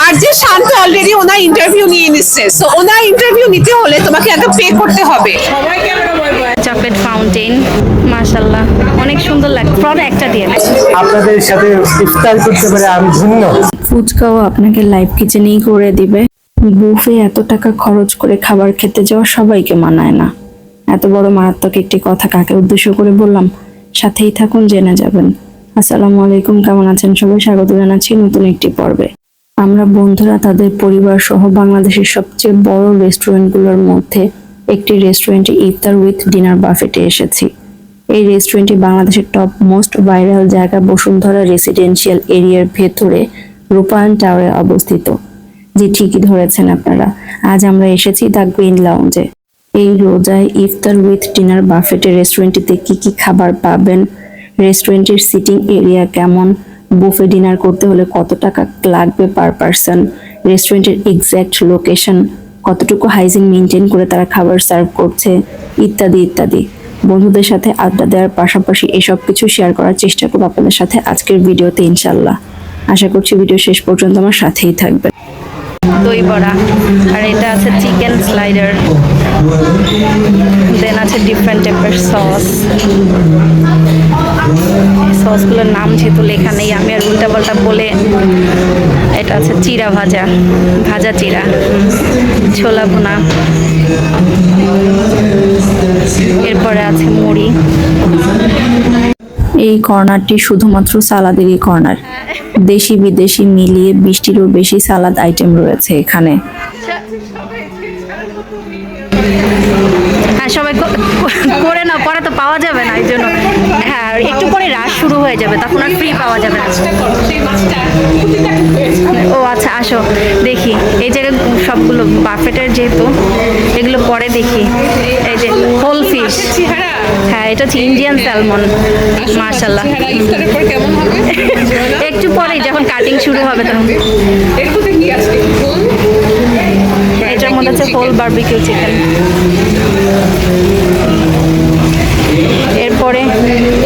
আর যে শান্ত অলরেডি ওনার ইন্টারভিউ নিয়ে নিচ্ছে, সো ওনার ইন্টারভিউ নিতে হলে তোমাকে একটা পে করতে হবে। চকলেট ফাউন্টেন, মাশাআল্লাহ অনেক সুন্দর লাগে। ফ্রড একটা দিয়ে আপনাদের সাথে ইফতার করতে পারে আমি ধন্য। ফুচকাও আপনাকে লাইভ কিচেনেই করে দিবে। বুফে এত টাকা খরচ করে খাবার খেতে যাওয়া সবাইকে মানায় না। এত বড় মারাত্মক একটি কথা কাকে উদ্দেশ্য করে বললাম, সাথেই থাকুন, জেনে যাবেন। আসসালামু আলাইকুম, কেমন আছেন সবাই? স্বাগত জানাচ্ছি নতুন একটি পর্বে। আমরা বন্ধুরা তাদের পরিবার সহ বাংলাদেশের সবচেয়ে বড় রেস্টুরেন্টগুলোর মধ্যে একটি রেস্টুরেন্টে ইফতার উইথ ডিনার বাফেটে এসেছি। এই রেস্টুরেন্টটি বাংলাদেশের টপ মোস্ট ভাইরাল জায়গা বসুন্ধরা রেসিডেন্সিয়াল এরিয়ার ভেতরে রূপায়ণ টাওয়ারে অবস্থিত। যে ঠিকই ধরেছেন আপনারা, আজ আমরা এসেছি দ্য গ্রিন লাউঞ্জে। এই রোজায় ইফতার উইথ ডিনার বাফেটে রেস্টুরেন্টটিতে কি কি খাবার পাবেন, রেস্টুরেন্টের সিটিং এরিয়া কেমন, বুফে ডিনার করতে হলে কত টাকা লাগবে পার পারসন, রেস্টুরেন্টের এক্স্যাক্ট লোকেশন, কতটুকু হাইজিন মেনটেন করে তারা খাবার সার্ভ করছে, ইত্যাদি ইত্যাদি। বন্ধুদের সাথে আড্ডা দেওয়ার পাশাপাশি এসব কিছু শেয়ার করার চেষ্টা করব আপনাদের সাথে আজকের ভিডিওতে ইনশাল্লাহ। আশা করছি ভিডিও শেষ পর্যন্ত আমার সাথেই থাকবেন। দই বড়া, আর এটা আছে চিকেন স্লাইডার, দেন আছে ডিফারেন্ট টাইপের সস। সসগুলোর নাম যেহেতু লেখা নেই, আমি আর উল্টাপাল্টা বলে। এটা আছে চিরা ভাজা, ভাজা চিরা, ছোলা ভুনা, এরপরে আছে মুড়ি। এই কর্নারটি শুধুমাত্র সালাদেরই কর্নার। দেশি বিদেশি মিলিয়ে 20টিরও বেশি সালাদ আইটেম রয়েছে এখানে। হ্যাঁ, সবাই করে না, পরে তো পাওয়া যাবে না, এই জন্য। হ্যাঁ, একটু পরে রাশ শুরু হয়ে যাবে, তখন আর ফ্রি পাওয়া যাবে না। ও আচ্ছা, আসো দেখি। এই জায়গায় সবগুলো বাফেটের যেহেতু, এগুলো পরে দেখি। এই যে হোল ফিশ, হ্যাঁ এটা হচ্ছে ইন্ডিয়ান স্যালমন, মাশাআল্লাহ। একটু পরেই যখন কাটিং শুরু হবে তখন। এটার মধ্যে আছে হোল বারবিকিউ চিকেন। এরপরে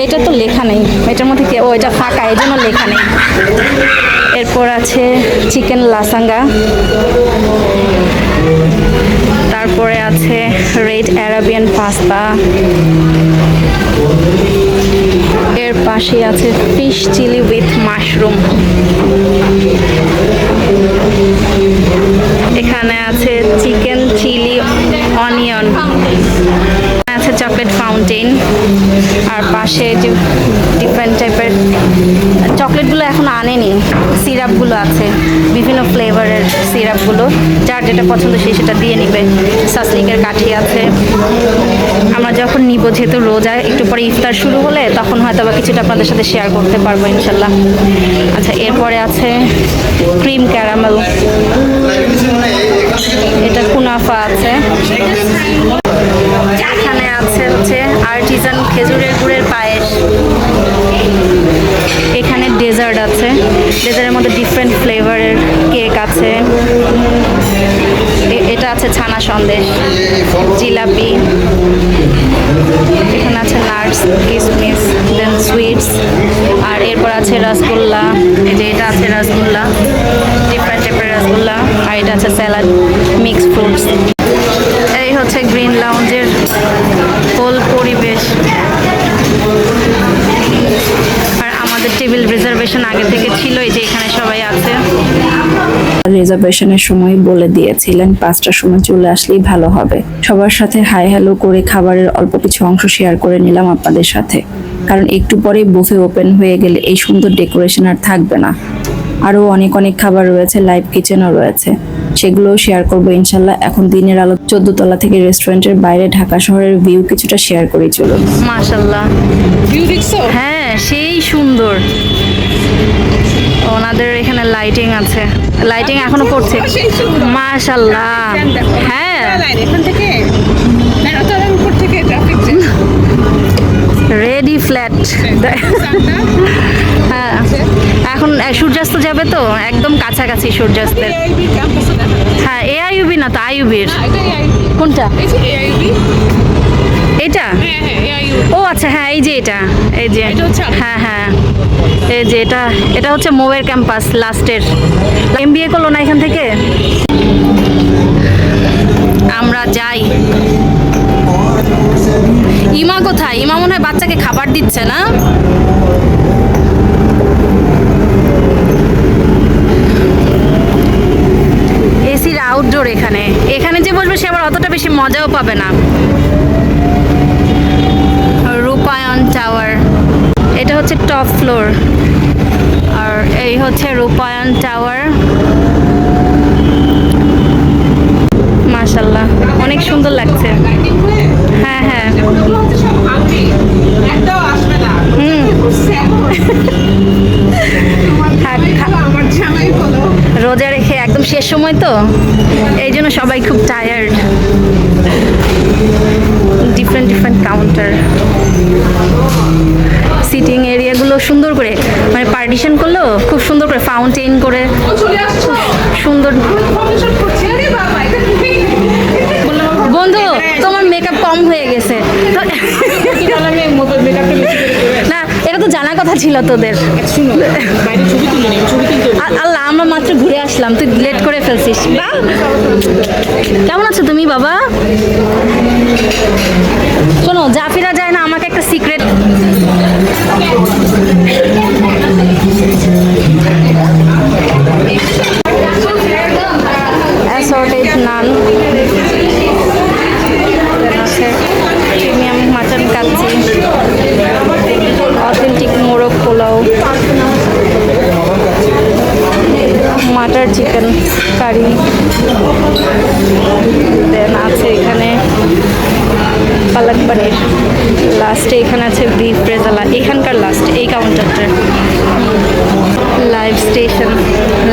এটা তো লেখা নেই, এটার মধ্যে কি, ও এটা ফাঁকা, এই জন্য লেখা নেই। এরপর আছে চিকেন লাসাঙ্গা, তারপরে আছে রেড অ্যারাবিয়ান পাস্তা, এর পাশে আছে ফিশ চিলি উইথ মাশরুম, এখানে আছে চিকেন চিলি অনিয়ন, আছে চকলেট ফাউন্টেন, আর পাশে যে ডিফারেন্ট টাইপের চকলেটগুলো এখন আনেনি, সিরাপগুলো আছে, বিভিন্ন ফ্লেভারের সিরাপগুলো, যার যেটা পছন্দ সে সেটা দিয়ে নিবে। সাসলিকের কাঠি আছে। আমরা যখন নিব, যেহেতু রোজা, একটু পরে ইফতার শুরু হলে তখন হয়তো বা কিছুটা আপনাদের সাথে শেয়ার করতে পারবো ইনশাল্লাহ। আচ্ছা, এরপরে আছে ক্রিম ক্যারামেল, এটা কুনাফা আছে। এখানে আছে হচ্ছে আর্টিজান খেজুরের গুড়ের পায়েস। এখানে ডেজার্ট আছে, ডেজার্টের মধ্যে ডিফারেন্ট ফ্লেভারের কেক আছে। এটা আছে ছানা সন্দেশ, জিলাপি, এখানে আছে নাটস, কিশমিশ, দেন সুইটস, আর এরপর আছে রসগোল্লা। এই যে এটা আছে রসগোল্লা, ডিফারেন্ট টাইপের রসগোল্লা, আর এটা আছে স্যালাড, মিক্সড ফ্রুটস। এই হচ্ছে গ্রিন লাউঞ্জের হোল পরিবেশ। আর আমাদের টেবিল রিজার্ভেশন আগে থেকে ছিল, এই যে এখানে সবাই আছে। রিজার্ভেশনের সময় বলে দিয়েছিলেন 5টার সময় চলে আসলেই ভালো হবে। সবার সাথে হাই হ্যালো করে খাবারের অল্প কিছু অংশ শেয়ার করে নিলাম আপনাদের সাথে, কারণ একটু পরেই বুফে ওপেন হয়ে গেলে এই সুন্দর ডেকোরেশন আর থাকবে না। আরও অনেক অনেক খাবার রয়েছে, লাইভ কিচেনও রয়েছে, সেগুলোও শেয়ার করবো ইনশাল্লাহ। এখন দিনের আলো 14 তলা থেকে রেস্টুরেন্টের বাইরে ঢাকা শহরের ভিউ কিছুটা শেয়ার করি চলুন। মাশাআল্লাহ, ভিউ দেখছো? হ্যাঁ, সেই সুন্দর। ওনাদের এখানে লাইটিং আছে, লাইটিং এখনো করছে, মাশাআল্লাহ। হ্যাঁ, এখান থেকে রেডি ফ্ল্যাট। হ্যাঁ, এখন সূর্যাস্ত যাবে তো, একদম কাছাকাছি সূর্যাস্তের। হ্যাঁ, এআইইউবি না তো, আইইউবির কোনটা? এটা হ্যাঁ হ্যাঁ AIU ও আচ্ছা, হ্যাঁ এই যে এটা, এই যে এটা হচ্ছে হ্যাঁ হ্যাঁ, এই যে এটা হচ্ছে মোয়ের ক্যাম্পাস লাস্টের। MBA করলো না এখান থেকে। আমরা যাই। ইমা কোথায়? ইমা মনে হয় বাচ্চাকে খাবার দিচ্ছে না? এসির আউটডোর এখানে যে বসবে সে আবার অতটা বেশি মজাও পাবে না। রূপায়ণ টাওয়ার, এটা হচ্ছে টপ ফ্লোর, আর এই হচ্ছে রূপায়ণ টাওয়ার। মাশাআল্লাহ অনেক সুন্দর লাগছে। হ্যাঁ হ্যাঁ একটাও আসবে না আমার জামাই বলো রোজা রেখে একদম শেষ সময় তো, এই জন্য সবাই খুব টায়ার্ড। ডিফারেন্ট কাউন্টার, সিটিং এরিয়াগুলো সুন্দর করে মানে পার্টিশন করলো, খুব সুন্দর করে ফাউন্টেন করে চলে আসছো সুন্দর। ফাউন্ডেশন করছি আরে বাবা এটা তুমি বন্ধু তোমার মেকআপ কম হয়ে গেছে তো কি বললাম আমি মেকআপটা বেশি করে না, এটা তো জানার কথা ছিল তোদের। শুনো বাইরে ছবি তুলে নিই ছবি তুলতে আল্লাহ আমরা মাত্র ঘুরে আসলাম, তুই লেট করে ফেলছিস। বাহ! কেমন আছো তুমি বাবা? শোনো জাফিরা যায় না, আমাকে একটা সিক্রেট অ্যাসর্টেড নান আছে, প্রিমিয়াম মাটন কাচ্চি, অথেন্টিক মোরগ পোলাও, মাটার চিকেন কারি, দেন আছে এখানে পালক পনির, লাস্টে এখানে আছে বিফ রেজালা, এখানকার লাস্ট এই কাউন্টারটার। Live station,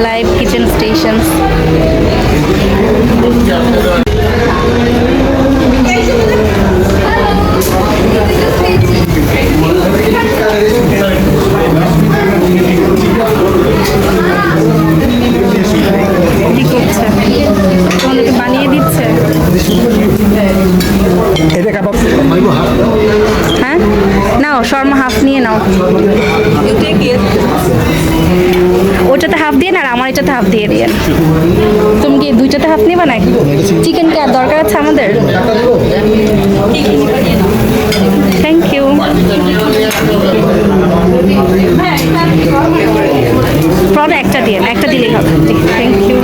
live kitchen station. কি করছে? তোমাদেরকে বানিয়ে দিচ্ছে? হ্যাঁ নাও শর্মা হাফ নিয়ে নাও, ওটাতে হাফ দিয়ে না আর আমার এটাতে হাফ দিয়ে দিয়ে। তুমি কি দুইটাতে হাফ নিবা না? চিকেন কি আর দরকার আছে আমাদের? Thank you. প্রন একটা দিয়ে, একটা দিলেই হবে। Thank you.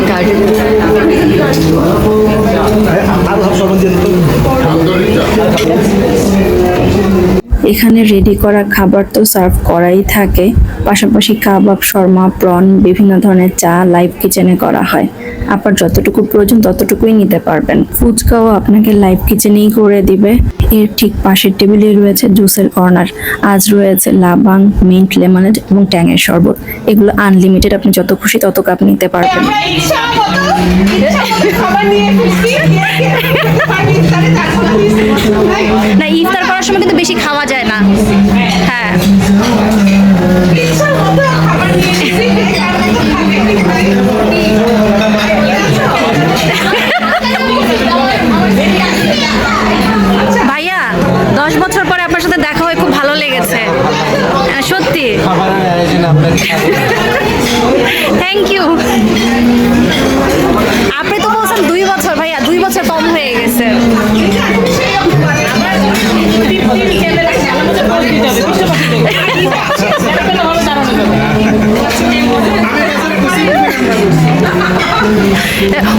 এখানে রেডি করা খাবার তো সার্ভ করাই থাকে, পাশাপাশি কাবাব, শর্মা, প্রন, বিভিন্ন ধরনের চা লাইভ কিচেনে করা হয়। আপনার যতটুকু প্রয়োজন ততটুকুই নিতে পারবেন। ফুচকাও আপনাকে লাইভ কিচেনেই করে দিবে। এর ঠিক পাশের টেবিলে রয়েছে জুসের কর্নার, আজ রয়েছে লাবাং, মিন্ট, লেমনেড এবং ট্যাঙের শরবত। এগুলো আনলিমিটেড, আপনি যত খুশি তত কাপ নিতে পারবেন। ইচ্ছা মতো খাবার নিয়ে ফেলছি না ইফতার করার সময় কিন্তু বেশি খাওয়া যায় না। হ্যাঁ ইচ্ছা মতো খাবার নিয়ে এসেছি ভাইয়া 10 বছর পরে আপনার সাথে দেখা হয়ে খুব ভালো লেগেছে সত্যি। Thank you. আপনি তো বলছেন 2 বছর, ভাইয়া 2 বছর কম হয়ে গেছে।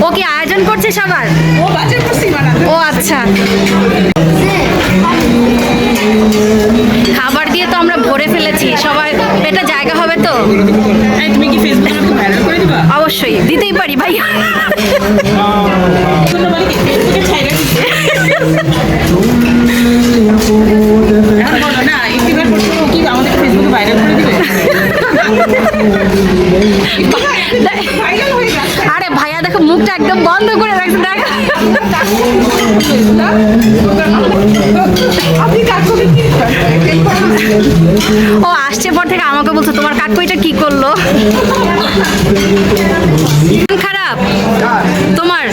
ও কি আয়োজন করছে সবার? ও আচ্ছা, খাবার দিয়ে তো আমরা ভরে ফেলেছি, সবার পেটে জায়গা হবে তো? তুমি কি ফেসবুকে ভাইরাল করে দিবা? অবশ্যই দিতেই পারি ভাই। ফেসবুকে ছাইরা দিতে এখন বলো না ইউটিউবের করতে কি আমাদের ফেসবুকে ভাইরাল করে দিবে? আরে ভাইয়া দেখো মুখ মুখটা একদম বন্ধ করে রাখছে দেখা আপনি কাকুকে কি ও আসছে পর থেকে আমাকে বলছে তোমার কাকু এটা কি করলো খারাপ তোমার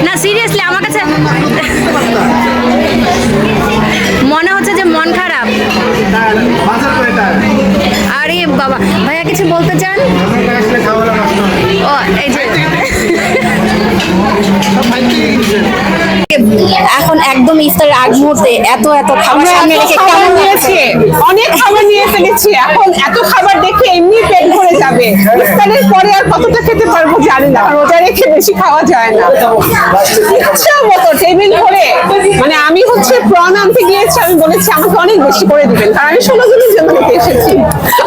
না সিরিয়াসলি আমার কাছে মনে হচ্ছে যে মন খারাপ আরে বাবা ভাইয়া কিছু বলতে চান ও এই যে এখন একদম ইফতারের আগ মুহূর্তে এত এত খাবার সামনে রেখে কেমন লাগছে? অনেক খাবার নিয়ে ফেলেছি, এখন এত খাবার দেখে এমনি পেট ভরে যাবে। ইফতারের পরে আর কতটা খেতে পারবো জানি না, রোজা রেখে বেশি খাওয়া যায় না। ইচ্ছা মতো টেবিল ভরে, মানে আমি হচ্ছে প্রন আনতে গিয়েছি, আমি বলেছি আমাকে অনেক বেশি করে দিবেন, কারণ আমি 16 জনের জন্য নিতে এসেছি,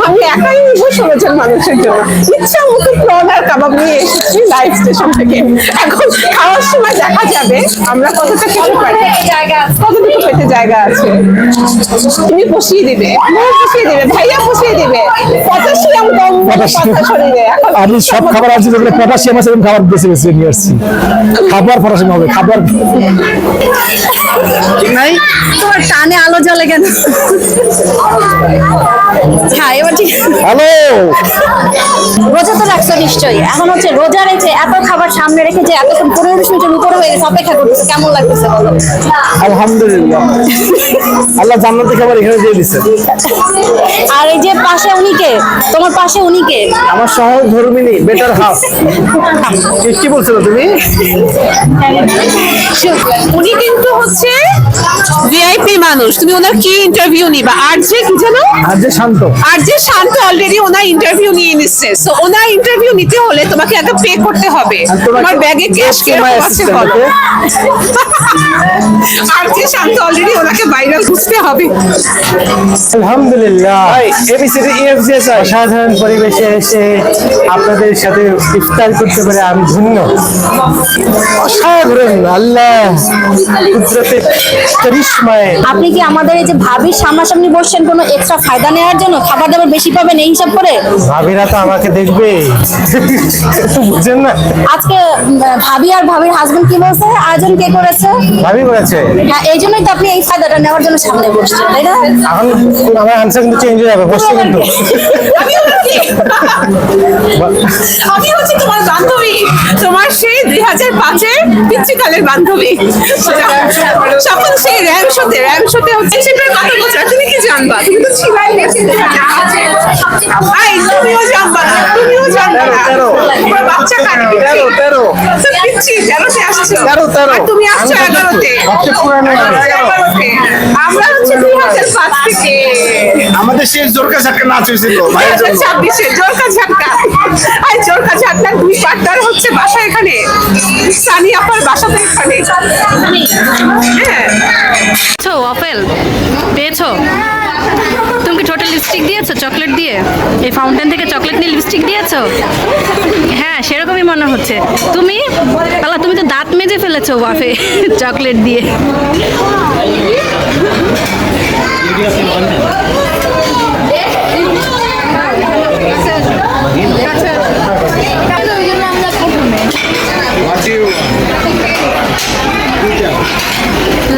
আমি একাই নিবো 16 জন মানুষের জন্য। ইচ্ছা মতো প্রন আর কাবাব নিয়ে এসেছি লাইভ স্টেশন থেকে। এখন খাওয়ার সময় দেখা যাবে আমরা কতটা খেতে পারি, কতটুকু পেটে জায়গা আছে। তুমি পুষিয়ে দিবে, পুষিয়ে দিবে, ভাইয়া পুষিয়ে দিবে, পটাশিয়াম কম কথা শরীরে। এখন আমি সব খাবার আছে যেগুলো পটাশিয়াম আছে এবং খাবার বেছে বেছে নিয়ে আসছি। খাবার পটাশিয়াম হবে, খাবার নাই। তোমার কানে আলো জ্বলে কেন? হ্যাঁ এবার ঠিক হ্যালো, রোজা তো রাখছো নিশ্চয়ই, এখন হচ্ছে রোজা রেখে এত খাবার সামনে রেখে যে এতক্ষণ 15 মিনিটের উপরে হয়ে গেছে, অপেক্ষা করতেছে, কেমন লাগতেছে বলো? আলহামদুলিল্লাহ, আল্লাহ জান্নাতে খাবার এখানে দিয়ে দিচ্ছে। আর এই যে পাশে উনিকে, তোমার পাশে উনিকে আমার সহধর্মিনী, বেটার হাফ। কি বলছিল তুমি? উনি কিন্তু হচ্ছে ভিআইপি মানুষ, তুমি ওনার কি ইন্টারভিউ নিবা? আর যে কি জানো, আর যে শান্ত, আর যে শান্ত অলরেডি ওনার ইন্টারভিউ নিয়ে নিচ্ছে। সো ওনার ইন্টারভিউ নিতে হলে তোমাকে একটা পে করতে হবে। তোমার ব্যাগে ক্যাশ কিরকম আছে বলো? আর যে শান্ত অলরেডি ওনাকে ভাইরাল বুঝতে হবে। আলহামদুলিল্লাহ। এবিসিডি ইএফজিএসআই সাধারণ পরিবেশে এসে আপনাদের সাথে ইফতার করতে পারে আমি ধন্য। অসাধারণ, আল্লাহ কুদরতের করিশ্মায়। আপনি কি আমাদের এই যে ভাবির সামনাসামনি বসছেন কোনো এক্সট্রা ফায়দা নেওয়ার জন্য, খাবার দাবার বেশি পাবেন এই হিসাব করে? ভাবিরা তো আমাকে দেখবে, বুঝছেন না? আজকে ভাবি আর ভাবির হাজবেন্ড কি বলছে, আয়োজন কে করেছে? ভাবি বলেছে। হ্যাঁ এই জন্যই তো আপনি এই ফায়দাটা নেওয়ার জন্য সামনে বসছেন, তাই না? এখন আমার আনসার কিন্তু চেঞ্জ হয়ে যাবে, বসছে কিন্তু। আমি হলো কি? আমি হচ্ছে তোমার বান্ধবী, তোমার সেই 2005-এর পিচ্চিকালের বান্ধবী। তখন সেই র্যাম শোতে হচ্ছে সেটার কথা বলছো, তুমি কি জানবা? তুমি তো ছিলাই না। তুমিও জানবা না, তুমিও জানবা না। তোমার বাচ্চা কাটবে। 13 পিচ্চি 13-তে আসছো, 13 আর তুমি আসছো 11-তে। সবচেয়ে পুরানো মানুষ। 11-তে। আমরা হচ্ছে 2005 থেকে আমাদের শেষ জোরকা ঝাটকা নাচ হয়েছিল ভাইয়ের জন্য। 2026-এ জোরকা ঝাটকা। আর জোরকা ঝাটকার 2 পার্টনার হচ্ছে বাসা এখানে, সানি আপার বাসাতে এখানে। হ্যাঁ পেয়েছো ওয়াফেল? পেয়েছো? তুমি কি টোটাল লিপস্টিক দিয়েছো চকলেট দিয়ে? এই ফাউন্টেন থেকে চকলেট নিয়ে লিপস্টিক দিয়েছো? হ্যাঁ সেরকমই মনে হচ্ছে। তুমি আল্লাহ, তুমি তো দাঁত মেজে ফেলেছো ওয়াফে চকলেট দিয়ে।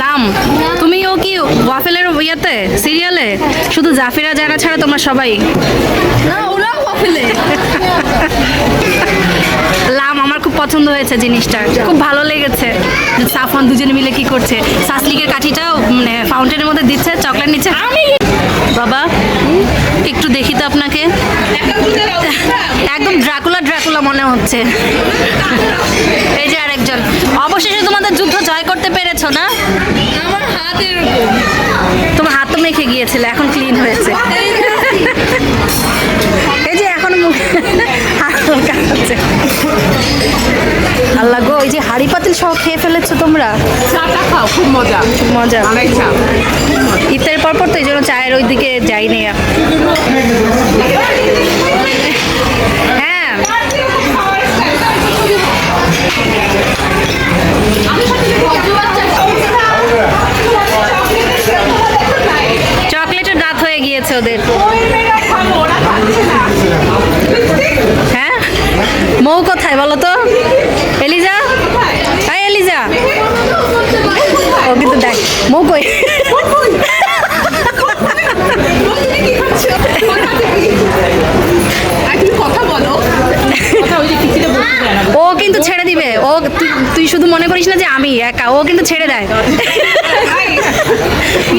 লাম, তুমিও কি ওয়াফেলের ইয়েতে সিরিয়ালে? শুধু জাফিরা জানা ছাড়া তোমরা সবাই? না ওরা ওয়াফেলে। লাম, আমার খুব পছন্দ হয়েছে জিনিসটা, খুব ভালো লেগেছে। সাফওয়ান দুজনে মিলে কি করছে, সাসলিকের কাঠিটাও মানে ফাউন্টেনের মধ্যে দিচ্ছে, চকলেট নিচ্ছে। বাবা একটু দেখি তো আপনাকে, একদম ড্রাকুলা মনে হচ্ছে। এই যে আরেকজন। অবশেষে তোমাদের যুদ্ধ জয় করতে পেরেছো না? আমার হাত এরকম, তোমার হাত তো মেখে গিয়েছিল, এখন ক্লিন হয়েছে। এই যে এখন আল্লাহ গো, এই যে হাড়ি পাতিল সব খেয়ে ফেলেছো তোমরা। চাটা খাও, খুব মজা। মজা। অনেক চা। ইফতারের পর তো এই জন্য চায়ের ওই দিকে যাইনি। হ্যাঁ চকলেটের দাঁত হয়ে গিয়েছে ওদের। হ্যাঁ মৌ কোথায় বলো তো? Eliza, high Eliza. ও কিন্তু দেখ মৌ কই। কথা বলো। ও কিন্তু ছেড়ে দিবে। ও তুই শুধু মনে করিস না যে আমি একা, ও কিন্তু ছেড়ে দেয়।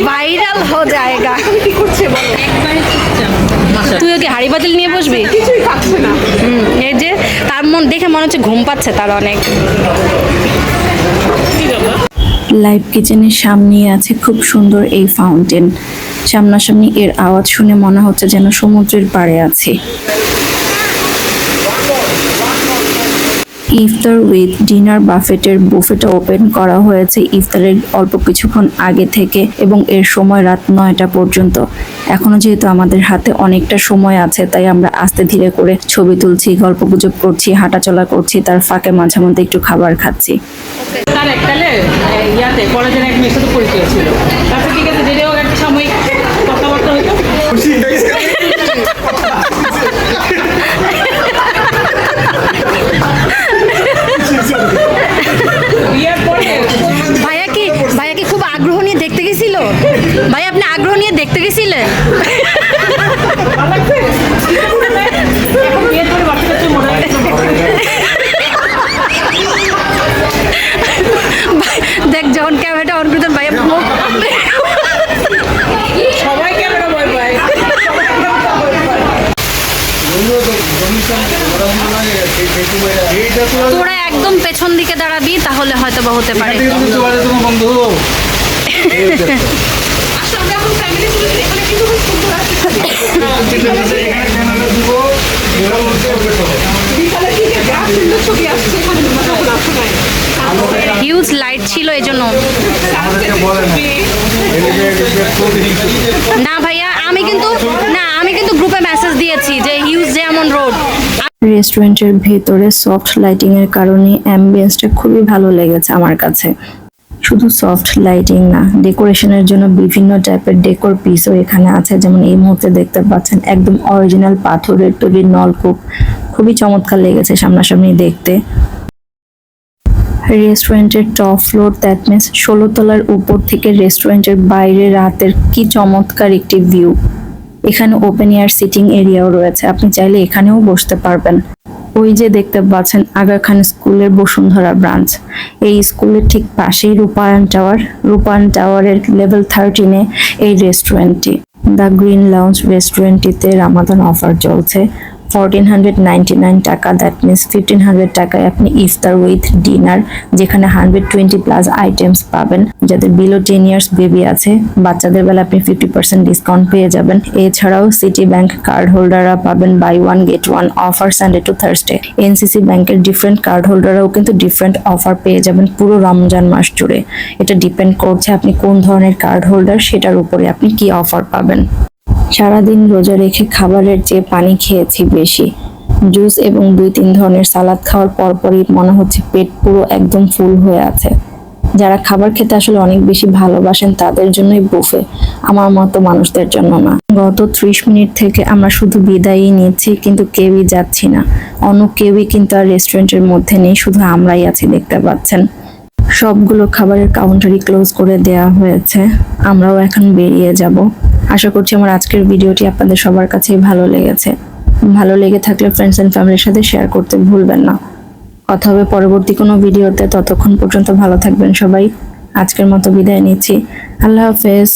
ভাইরাল হো জায়গা। কি করছে বলো? তুই ওকে হাড়ি পাতিল নিয়ে বসবি? কিছুই খাচ্ছে না। এই যে তার মন দেখে মনে হচ্ছে ঘুম পাচ্ছে তার অনেক। লাইভ কিচেনের সামনেই আছে খুব সুন্দর এই ফাউন্টেন। সামনাসামনি এর আওয়াজ শুনে মনে হচ্ছে যেন সমুদ্রের পাড়ে আছি। ইফতার উইথ ডিনার বাফেটের বুফেটা ওপেন করা হয়েছে ইফতারের অল্প কিছুক্ষণ আগে থেকে এবং এর সময় রাত 9টা পর্যন্ত। এখনো যেহেতু আমাদের হাতে অনেকটা সময় আছে, তাই আমরা আস্তে ধীরে করে ছবি তুলছি, গল্পগুজব করছি, হাঁটাচলা করছি, তার ফাঁকে মাঝে মধ্যে একটু খাবার খাচ্ছি। তার এককালে ইয়াতে কলেজের এক মেয়ের সাথে পরিচয় ছিল। তারপর ঠিক আছে, যেটা হোক একটা সাময়িক কথাবার্তা হইতো। বিয়ের পরে ভাইয়া কি খুব আগ্রহ নিয়ে দেখতে গেছিল? ভাই আপনি আগ্রহ নিয়ে দেখতে গেছিলেন? ভালো লাগছে। এখন বিয়ের পরে বাচ্চা কাচ্চা মনে হয় দেখ যখন ক্যামেরাটা অন করতেন ভাইয়া সবাই ক্যামেরা ভয় পায়। তোরা একদম পেছন দিকে দাঁড়াবি, তাহলে হয়তো বা হতে পারে। আসলে আমরা এখন ফ্যামিলি ছিল, এখানে কিন্তু খুব সুন্দর আছে। বিকালে থেকে যা সুন্দর ছবি আসছে এখানে তোমরা যখন আসো নাই। হিউজ লাইট ছিল এই জন্য। না ভাইয়া আমি কিন্তু গ্রুপে মেসেজ দিয়েছি যে হিউজ যেমন রোড। রেস্টুরেন্টের ভেতরে সফট লাইটিং এর কারণে অ্যাম্বিয়েন্সটা খুবই ভালো লেগেছে আমার কাছে। শুধু সফট লাইটিং না, ডেকোরেশনের জন্য বিভিন্ন টাইপের ডেকোর পিসও এখানে আছে। যেমন এই মুহূর্তে দেখতে পাচ্ছেন একদম অরিজিনাল পাথরের তৈরি নলকূপ, খুবই চমৎকার লেগেছে সামনাসামনি দেখতে। রেস্টুরেন্টের টপ ফ্লোর, দ্যাট মিনস 16 তলার উপর থেকে রেস্টুরেন্টের বাইরে রাতের কি চমৎকার একটি ভিউ। এখানে ওপেন এয়ার সিটিং এরিয়াও রয়েছে, আপনি চাইলে এখানেও বসতে পারবেন। ওই যে দেখতে পাচ্ছেন আগা খান স্কুলের বসুন্ধরা ব্রাঞ্চ, এই স্কুলের ঠিক পাশেই রূপায়ণ টাওয়ারের লেভেল 13-এ এই রেস্টুরেন্টটি। দ্য গ্রিন লাউঞ্জ রেস্টুরেন্টটিতে রামাদান অফার চলছে। 1499 টাকা, দ্যাট মিনস 1500 টাকায় আপনি ইফতার উইথ ডিনার, যেখানে 120 প্লাস আইটেমস পাবেন। যাদের বিলো 10 ইয়ার্স বেবি আছে, বাচ্চাদের বেলা আপনি 50% ডিসকাউন্ট পেয়ে যাবেন। এছাড়াও সিটি ব্যাংক কার্ড হোল্ডাররা পাবেন buy one get one offer Sunday to Thursday. NCC ব্যাংকের ডিফারেন্ট কার্ড হোল্ডাররাও কিন্তু ডিফারেন্ট অফার পেয়ে যাবেন পুরো রমজান মাস জুড়ে। এটা ডিপেন্ড করছে আপনি কোন ধরনের কার্ড হোল্ডার, সেটার উপরে আপনি কি অফার পাবেন। সারাদিন রোজা রেখে খাবারের চেয়ে পানি খেয়েছি বেশি। জুস এবং 2-3 ধরনের সালাদ খাওয়ার পরপরই মনে হচ্ছে পেট পুরো একদম ফুল হয়ে আছে। যারা খাবার খেতে আসলে অনেক বেশি ভালোবাসেন তাদের জন্যই বুফে, আমার মতো মানুষদের জন্য না। গত 30 মিনিট থেকে আমরা শুধু বিদায়ই নিচ্ছি, কিন্তু কেউই যাচ্ছি না। অন্য কেউই কিন্তু আর রেস্টুরেন্টের মধ্যে নেই, শুধু আমরাই আছি দেখতে পাচ্ছেন। সবগুলো খাবারের কাউন্টারই ক্লোজ করে দেওয়া হয়েছে, আমরাও এখন বেরিয়ে যাব। আশা করছি আমার আজকের ভিডিওটি আপনাদের সবার কাছেই ভালো লেগেছে। ভালো লেগে থাকলে ফ্রেন্ডস এন্ড ফ্যামিলির সাথে শেয়ার করতে ভুলবেন না। কথা হবে পরবর্তী কোনো ভিডিওতে, ততক্ষণ পর্যন্ত ভালো থাকবেন সবাই। আজকের মতো বিদায় নিচ্ছি, আল্লাহ হাফেজ।